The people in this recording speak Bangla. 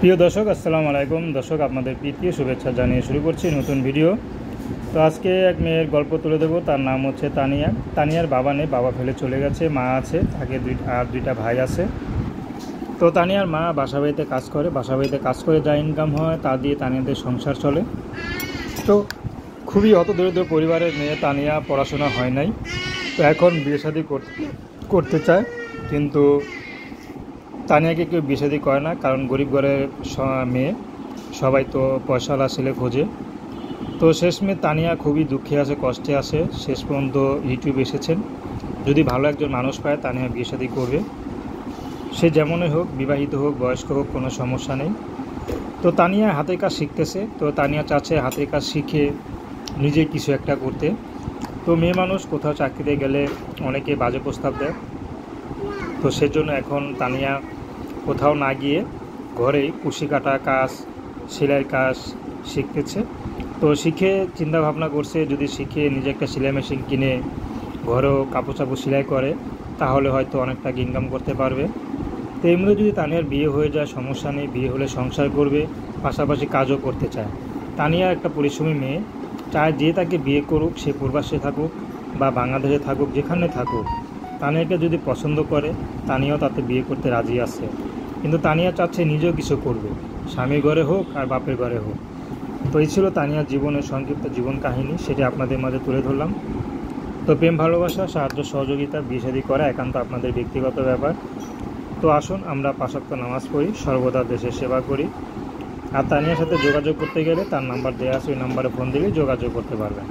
প্রিয় দর্শক, আসসালামু আলাইকুম। দর্শক, আপনাদের প্রীতি শুভেচ্ছা জানিয়ে শুরু করছি নতুন ভিডিও। তো আজকে এক মেয়ের গল্প তুলে দেবো। তার নাম হচ্ছে তানিয়া। তানিয়ার বাবা নেই, বাবা ফেলে চলে গেছে, মা আছে, তাকে দুইটা ভাই আছে। তো তানিয়ার মা বাসাবাড়িতে কাজ করে, বাসাবাড়িতে কাজ করে যা ইনকাম হয় তা দিয়ে তানিয়াদের সংসার চলে। তো খুবই হতদরিদ্র পরিবারের মেয়ে তানিয়া, পড়াশোনা হয় নাই। তো এখন বিয়ে শাদী করতে চায়, কিন্তু তানিয়াকে কেউ বিয়ে শাদী করে না, কারণ গরিব ঘরের মেয়ে, সবাই তো পয়সাওয়ালা ছেলে খোঁজে। তো শেষমেশ তানিয়া খুবই দুঃখে আছে, কষ্টে আছে। শেষ পর্যন্ত ইউটিউব এসেছেন, যদি ভালো একজন মানুষ পায় তানিয়া বিয়ে শাদী করবে। সে যেমনই হোক, বিবাহিত হোক, বয়স্ক হোক, কোনো সমস্যা নেই। তো তানিয়া হাতের কাজ শিখতেছে। তো তানিয়া চাচ্ছে হাতের কাজ শিখে নিজে কিছু একটা করতে। তো মেয়ে মানুষ কোথাও চাকরিতে গেলে অনেকে বাজে প্রস্তাব দেয়। তো সেজন্য এখন তানিয়া কোথাও না গিয়ে ঘরেই কুশি কাটা কাজ, সেলাইয়ের কাজ শিখতেছে। তো শিখে চিন্তা ভাবনা করছে, যদি শিখে নিজে একটা সেলাই মেশিন কিনে ঘরেও কাপড় চাপড় সেলাই করে, তাহলে হয়তো অনেকটা ইনকাম করতে পারবে। তো এমনি যদি তানিয়ার বিয়ে হয়ে যায় সমস্যা নেই, বিয়ে হলে সংসার করবে, পাশাপাশি কাজও করতে চায়। তানিয়া একটা পরিশ্রমী মেয়ে, চায় যে তাকে বিয়ে করুক, সে প্রবাসে থাকুক বা বাংলাদেশে থাকুক, যেখানে থাকুক, তানিয়াকে যদি পছন্দ করে তানিয়াও তাতে বিয়ে করতে রাজি আছে। কিন্তু তানিয়া চাচ্ছে নিজেও কিছু করবে, স্বামীর ঘরে হোক আর বাপের ঘরে হোক। তো এই ছিল তানিয়ার জীবনের সংক্ষিপ্ত জীবন কাহিনী, সেটি আপনাদের মাঝে তুলে ধরলাম। তো প্রেম, ভালোবাসা, সাহায্য, সহযোগিতা, বিয়ে শাদী করা একান্ত আপনাদের ব্যক্তিগত ব্যাপার। তো আসুন আমরা 5 ওয়াক্ত নামাজ পড়ি, সর্বদা দেশের সেবা করি। আর তানিয়ার সাথে যোগাযোগ করতে গেলে তার নাম্বার দেওয়া আছে, ওই নাম্বারে ফোন দিলেই যোগাযোগ করতে পারবেন।